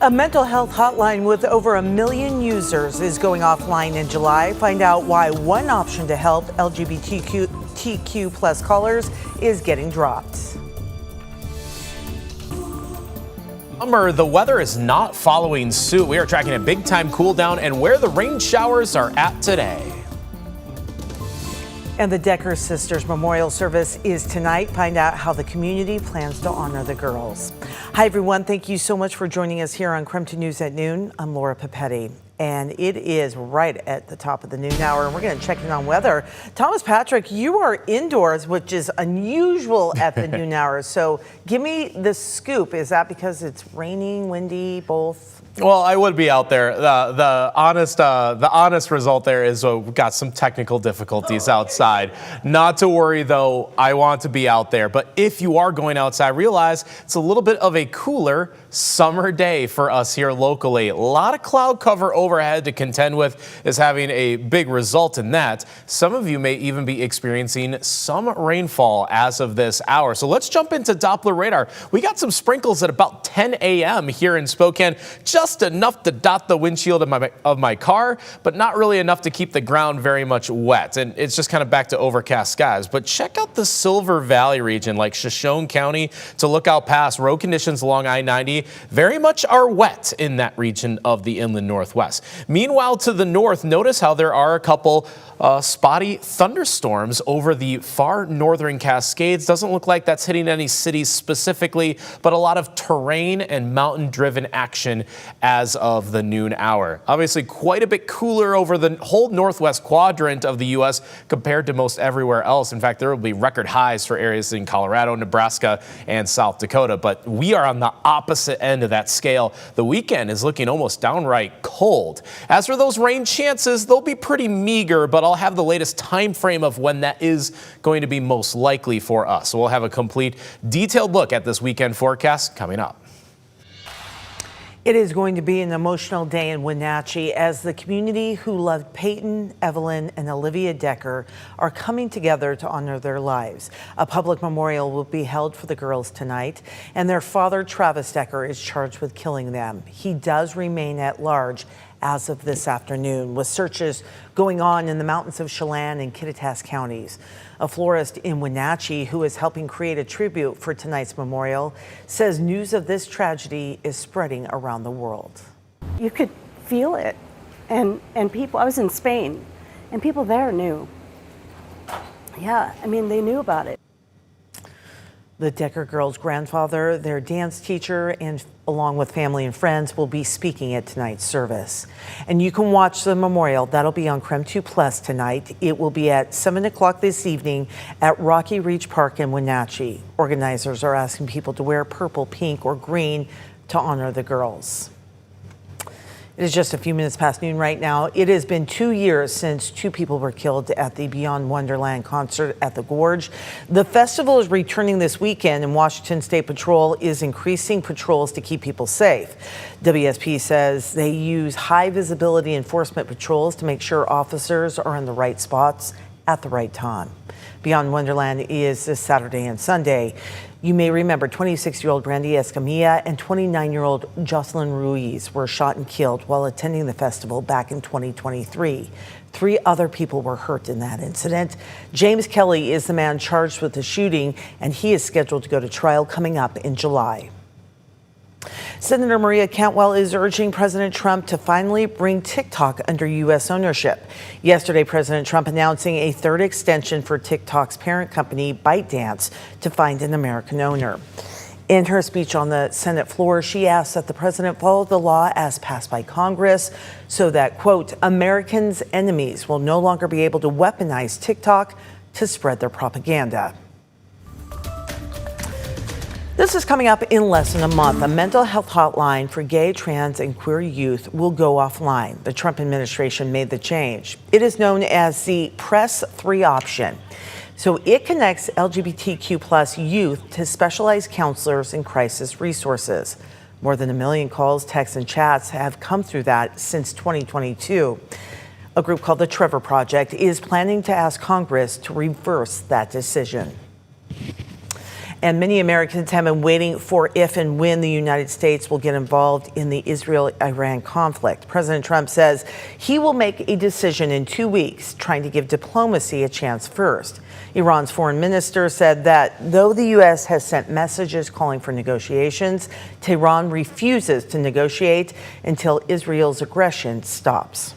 A mental health hotline with over 1 million users is going offline in July. Find out why one option to help LGBTQ plus callers is getting dropped. The weather is not following suit. We are tracking a big time cool down and where the rain showers are at today. And the Decker Sisters Memorial Service is tonight. Find out how the community plans to honor the girls. Hi, everyone. Thank you so much for joining us here on KREM 2 News at noon. I'm Laura Papetti. And it is right at the top of the noon hour, and we're going to check in on weather. Thomas Patrick, you are indoors, which is unusual at the noon hour. So give me the scoop. Is that because it's raining, windy, both? Well, I would be out there. The honest result there is we've got some technical difficulties outside. Not to worry, though. I want to be out there. But if you are going outside, realize it's a little bit of a cooler summer day for us here locally. A lot of cloud cover overhead to contend with is having a big result in that. Some of you may even be experiencing some rainfall as of this hour. So let's jump into Doppler radar. We got some sprinkles at about 10 a.m. here in Spokane. Just enough to dot the windshield of my car, but not really enough to keep the ground very much wet. And it's just kind of back to overcast skies. But check out the Silver Valley region, like Shoshone County to Lookout Pass. Road conditions along I-90 very much are wet in that region of the inland northwest. Meanwhile, to the north, notice how there are a couple spotty thunderstorms over the far northern Cascades. Doesn't look like that's hitting any cities specifically, but a lot of terrain and mountain-driven action as of the noon hour. Obviously, quite a bit cooler over the whole northwest quadrant of the U.S. compared to most everywhere else. In fact, there will be record highs for areas in Colorado, Nebraska, and South Dakota, but we are on the opposite end of that scale. The weekend is looking almost downright cold. As for those rain chances, they'll be pretty meager, but I'll have the latest time frame of when that is going to be most likely for us. So we'll have a complete detailed look at this weekend forecast coming up. It is going to be an emotional day in Wenatchee as the community who loved Peyton, Evelyn, and Olivia Decker are coming together to honor their lives. A public memorial will be held for the girls tonight, and their father, Travis Decker, is charged with killing them. He does remain at large as of this afternoon, with searches going on in the mountains of Chelan and Kittitas counties. A florist in Wenatchee who is helping create a tribute for tonight's memorial says news of this tragedy is spreading around the world. You could feel it, and people, I was in Spain, and people there knew. Yeah, I mean, they knew about it. The Decker girls' grandfather, their dance teacher, and along with family and friends will be speaking at tonight's service. And you can watch the memorial. That'll be on KREM 2 Plus tonight. It will be at 7 o'clock this evening at Rocky Reach Park in Wenatchee. Organizers are asking people to wear purple, pink, or green to honor the girls. It is just a few minutes past noon right now. It has been 2 years since 2 people were killed at the Beyond Wonderland concert at the Gorge. The festival is returning this weekend, and Washington State Patrol is increasing patrols to keep people safe. WSP says they use high visibility enforcement patrols to make sure officers are in the right spots at the right time. Beyond Wonderland is this Saturday and Sunday. You may remember 26-year-old Randy Escamilla and 29-year-old Jocelyn Ruiz were shot and killed while attending the festival back in 2023. 3 other people were hurt in that incident. James Kelly is the man charged with the shooting, and he is scheduled to go to trial coming up in July. Senator Maria Cantwell is urging President Trump to finally bring TikTok under U.S. ownership. Yesterday, President Trump announcing a 3rd extension for TikTok's parent company, ByteDance, to find an American owner. In her speech on the Senate floor, she asked that the president follow the law as passed by Congress so that, quote, Americans' enemies will no longer be able to weaponize TikTok to spread their propaganda. This is coming up in less than a month. A mental health hotline for gay, trans, and queer youth will go offline. The Trump administration made the change. It is known as the Press 3 option. So it connects LGBTQ plus youth to specialized counselors and crisis resources. More than 1 million calls, texts, and chats have come through that since 2022. A group called the Trevor Project is planning to ask Congress to reverse that decision. And many Americans have been waiting for if and when the United States will get involved in the Israel-Iran conflict. President Trump says he will make a decision in 2 weeks, trying to give diplomacy a chance first. Iran's foreign minister said that though the U.S. has sent messages calling for negotiations, Tehran refuses to negotiate until Israel's aggression stops.